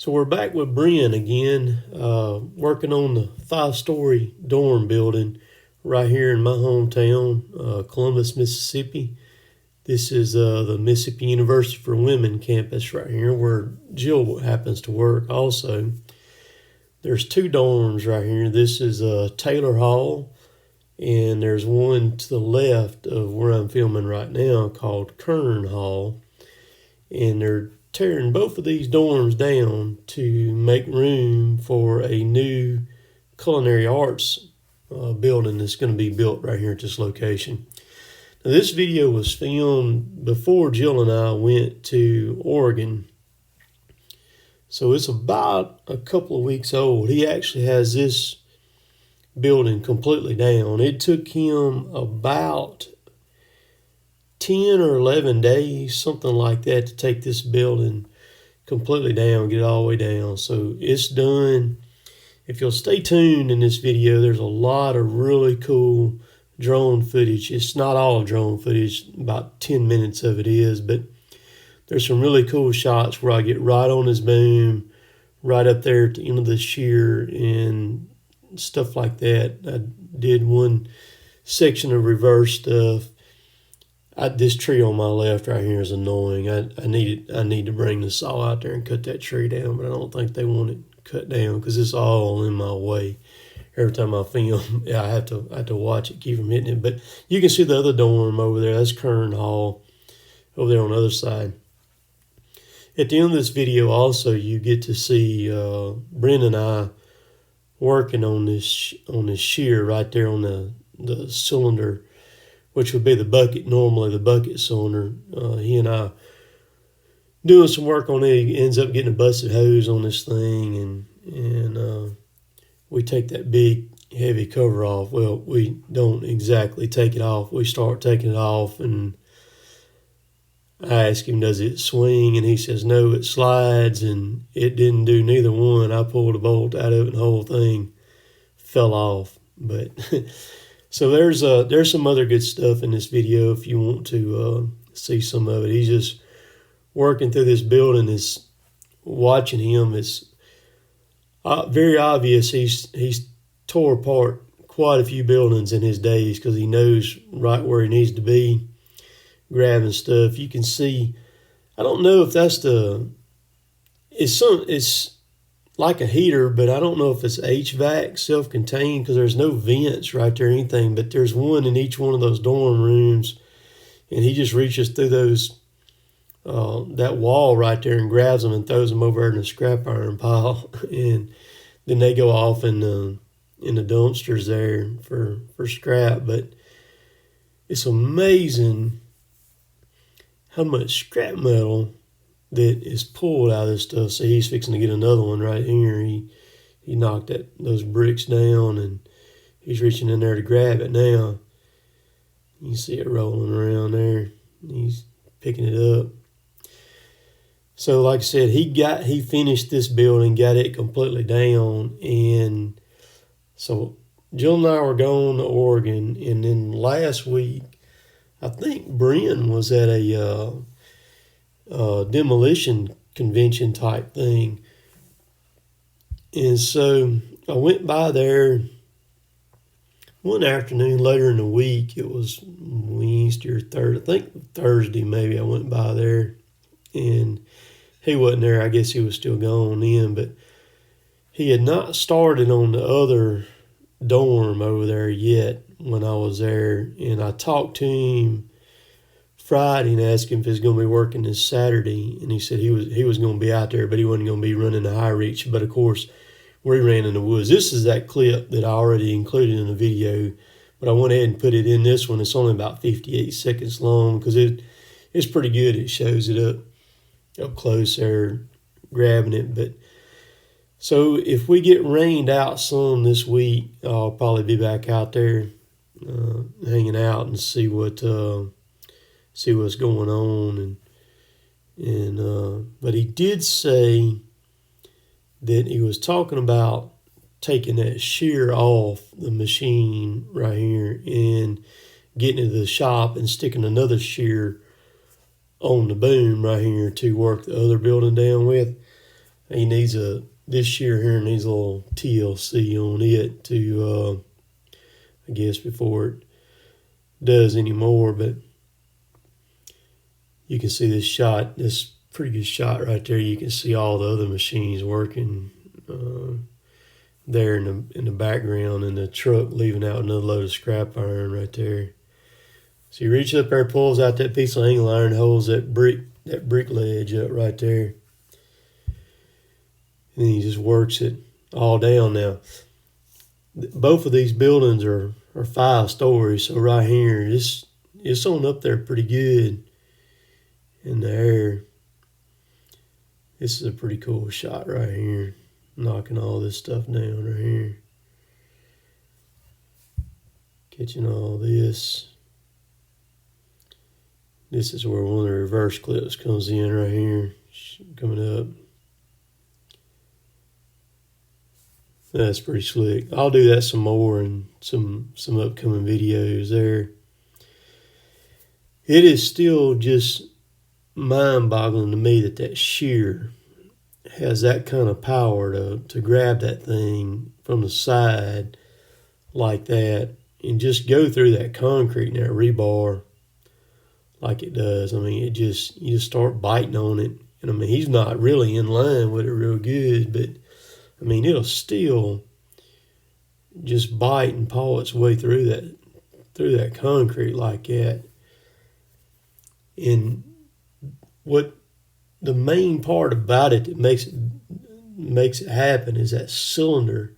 So we're back with Bryn again, working on the 5-story dorm building right here in my hometown, Columbus, Mississippi. This is the Mississippi University for Women campus right here where Jill happens to work also. There's 2 dorms right here. This is Taylor Hall, and there's one to the left of where I'm filming right now called Kern Hall. And they're tearing both of these dorms down to make room for a new culinary arts building that's going to be built right here at this location. Now, this video was filmed before Jill and I went to Oregon, so it's about a couple of weeks old. He actually has this building completely down. It took him about 10 or 11 days, something like that, to take this building completely down, get it all the way down. So it's done. If you'll stay tuned in this video, there's a lot of really cool drone footage. It's not all drone footage, about 10 minutes of it is, but there's some really cool shots where I get right on his boom, right up there at the end of the shear and stuff like that. I did one section of reverse stuff. This tree on my left right here is annoying. I need to bring the saw out there and cut that tree down, but I don't think they want it cut down because it's all in my way. Every time I film, I have to watch it, keep from hitting it. But you can see the other dorm over there. That's Kern Hall over there on the other side. At the end of this video, also, you get to see Bryn and I working on this shear right there on the cylinder, which would be the bucket, normally the bucket cylinder. He and I doing some work on it. He ends up getting a busted hose on this thing, and we take that big, heavy cover off. Well, we don't exactly take it off. We start taking it off, and I ask him, does it swing? And he says, no, it slides, and it didn't do neither one. I pulled a bolt out of it, and the whole thing fell off. But so there's some other good stuff in this video if you want to see some of it. He's just working through this building. Is watching him. It's very obvious he's tore apart quite a few buildings in his days because he knows right where he needs to be, grabbing stuff. You can see, I don't know if that's it's like a heater, but I don't know if it's HVAC, self-contained, because there's no vents right there or anything, but there's one in each one of those dorm rooms, and he just reaches through those that wall right there and grabs them and throws them over in the scrap iron pile, and then they go off in the dumpsters there for scrap. But it's amazing how much scrap metal that is pulled out of this stuff. So he's fixing to get another one right here. He knocked those bricks down, and he's reaching in there to grab it now. You can see it rolling around there. He's picking it up. So like I said, he finished this building, got it completely down, and so Jill and I were going to Oregon, and then last week, I think Bryn was at a demolition convention type thing. And so I went by there one afternoon later in the week. It was Wednesday or Thursday maybe. I went by there, and he wasn't there. I guess he was still gone then, but he had not started on the other dorm over there yet when I was there. And I talked to him Friday and asked him if he's going to be working this Saturday, and he said he was going to be out there, but he wasn't going to be running the high reach. But of course, we ran in the woods. This is that clip that I already included in the video, but I went ahead and put it in this one. It's only about 58 seconds long because it's pretty good. It shows it up close there, grabbing it. But so if we get rained out some this week, I'll probably be back out there hanging out and see what's going on. And but he did say that he was talking about taking that shear off the machine right here and getting into the shop and sticking another shear on the boom right here to work the other building down with. This shear here needs a little TLC on it to, I guess, before it does anymore. But you can see this pretty good shot right there. You can see all the other machines working there in the background, and the truck leaving out another load of scrap iron right there. So he reaches up there, pulls out that piece of angle iron, holds that brick ledge up right there. And then he just works it all down. Now, both of these buildings are 5 stories. So right here, it's on up there pretty good in the air. This is a pretty cool shot right here. Knocking all this stuff down right here. Catching all this. This is where one of the reverse clips comes in right here. Coming up. That's pretty slick. I'll do that some more in some upcoming videos there. It is still just mind-boggling to me that shear has that kind of power to grab that thing from the side like that and just go through that concrete and that rebar like it does. I mean, you just start biting on it. And I mean, he's not really in line with it real good, but I mean, it'll still just bite and paw its way through that concrete like that. And what the main part about it that makes it happen is that cylinder.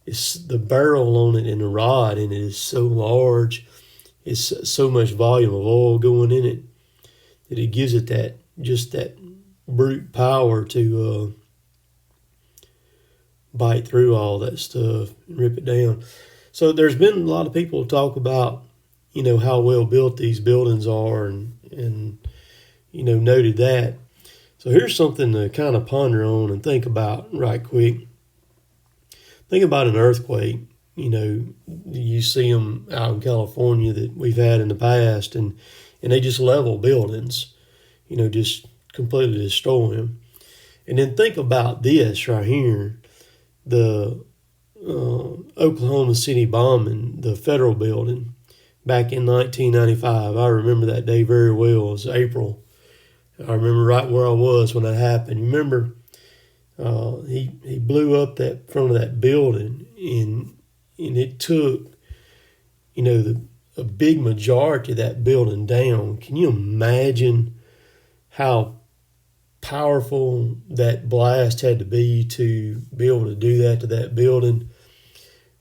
It's the barrel on it and the rod in it is so large. It's so much volume of oil going in it that it gives it that brute power to bite through all that stuff and rip it down. So there's been a lot of people talk about, how well built these buildings are and noted that. So here's something to kind of ponder on and think about right quick. Think about an earthquake. You see them out in California that we've had in the past, and they just level buildings, just completely destroy them. And then think about this right here, the Oklahoma City bombing, the federal building back in 1995. I remember that day very well. It was April. I remember right where I was when that happened. Remember, he blew up that front of that building, and it took, a big majority of that building down. Can you imagine how powerful that blast had to be able to do that to that building?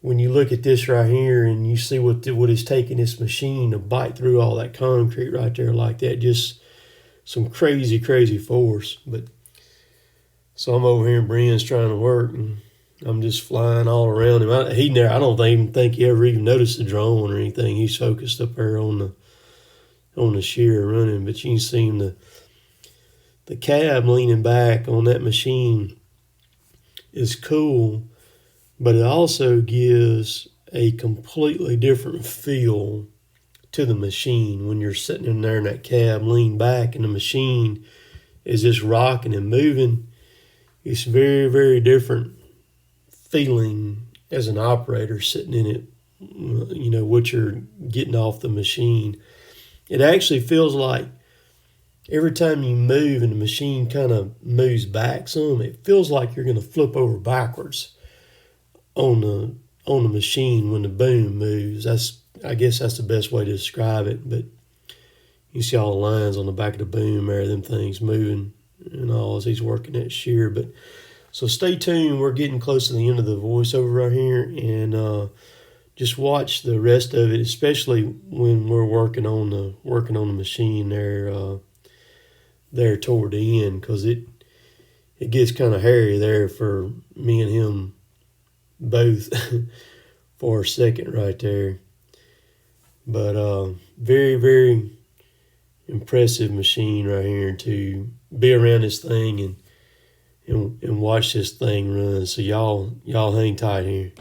When you look at this right here and you see what is taking this machine to bite through all that concrete right there like that, just some crazy, crazy force. But so I'm over here and Brian's trying to work, and I'm just flying all around him. I don't even think he ever even noticed the drone or anything. He's focused up there on the shear running, but you can see him, the cab leaning back on that machine is cool, but it also gives a completely different feel to the machine when you're sitting in there in that cab leaned back and the machine is just rocking and moving. It's very, very different feeling as an operator sitting in it, what you're getting off the machine. It actually feels like every time you move and the machine kind of moves back some, it feels like you're going to flip over backwards on the machine when the boom moves. I guess that's the best way to describe it. But you see all the lines on the back of the boom there, them things moving and all as he's working that shear. But so stay tuned. We're getting close to the end of the voiceover right here, and just watch the rest of it, especially when we're working on the machine there toward the end, because it gets kind of hairy there for me and him both for a second right there. But very, very impressive machine right here to be around this thing and watch this thing run. So y'all hang tight here.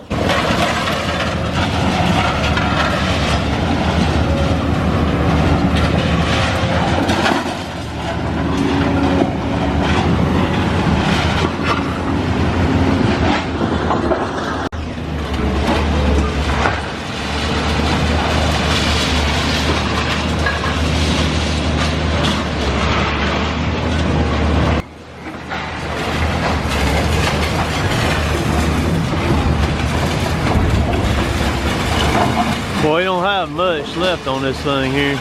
have much left on this thing here.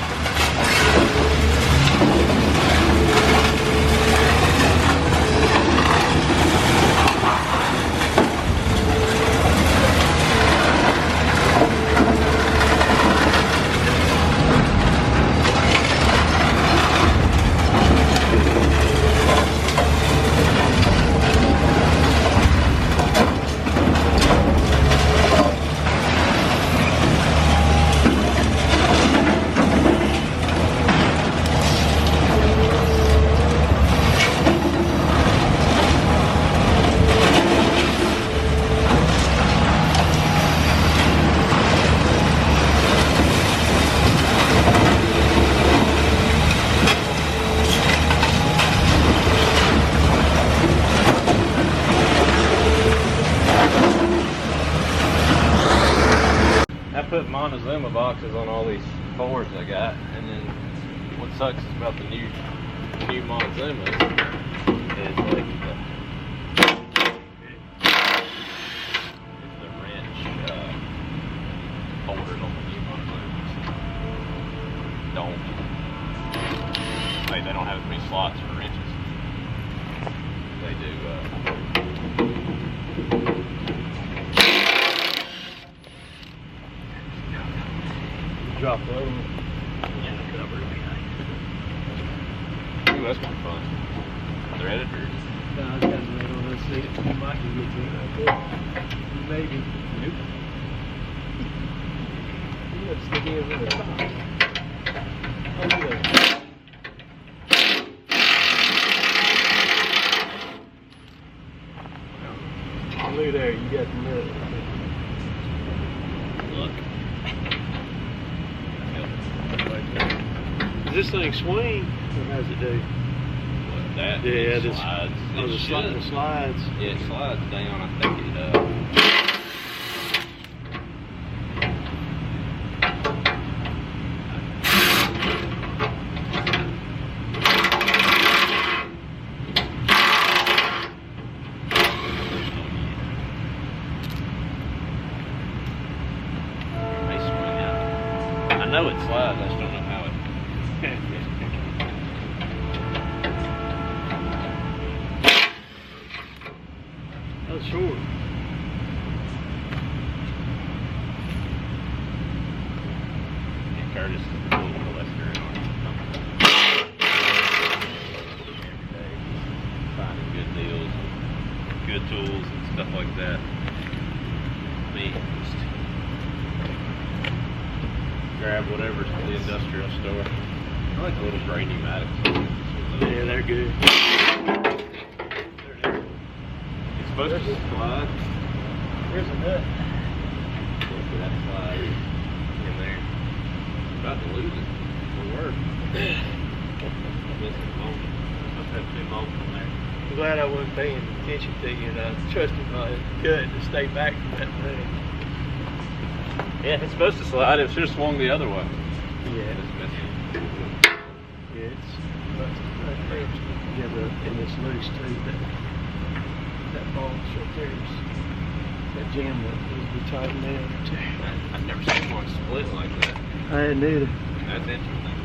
Put Montezuma boxes on all these boards I got, and then what sucks is about the new Montezumas is like the wrench holders on the new Montezumas they don't have as many slots for wrenches. They do. Drop the other one. Yeah, the cover would be nice. Ooh, that's kind of fun. Threaded or? No, I got it on this seat. You might can get to it right there. Maybe. Nope. You got to stick in with the top. Oh, yeah. Look there, you got the nut. Look. Does this thing swing? Or how does it do? What, that? Yeah, it this slides. Oh, the slides. Yeah, it slides down. I think it They swing out. I know it slides. I just don't know how it. That's short. And Curtis is a little collector every day, finding good deals, and good tools, and stuff like that. Me, just grab whatever's at the industrial store. I like the little gray pneumatics. Yeah, they're good. It's supposed to slide. Here's a nut. Look at that slide in there. About to lose it. It'll work. Missing a moment. Must have 2 moments on there. I'm glad I wasn't paying attention to you and I trusted my gut to stay back from that thing. Yeah, it's supposed to slide. It should have swung the other way. Yeah. It's missing. Yeah, it's right there. Yeah, and it's loose too. That ball right there is that jam that needs to be tightened down too. I've never seen one split like that. I hadn't either. That's interesting.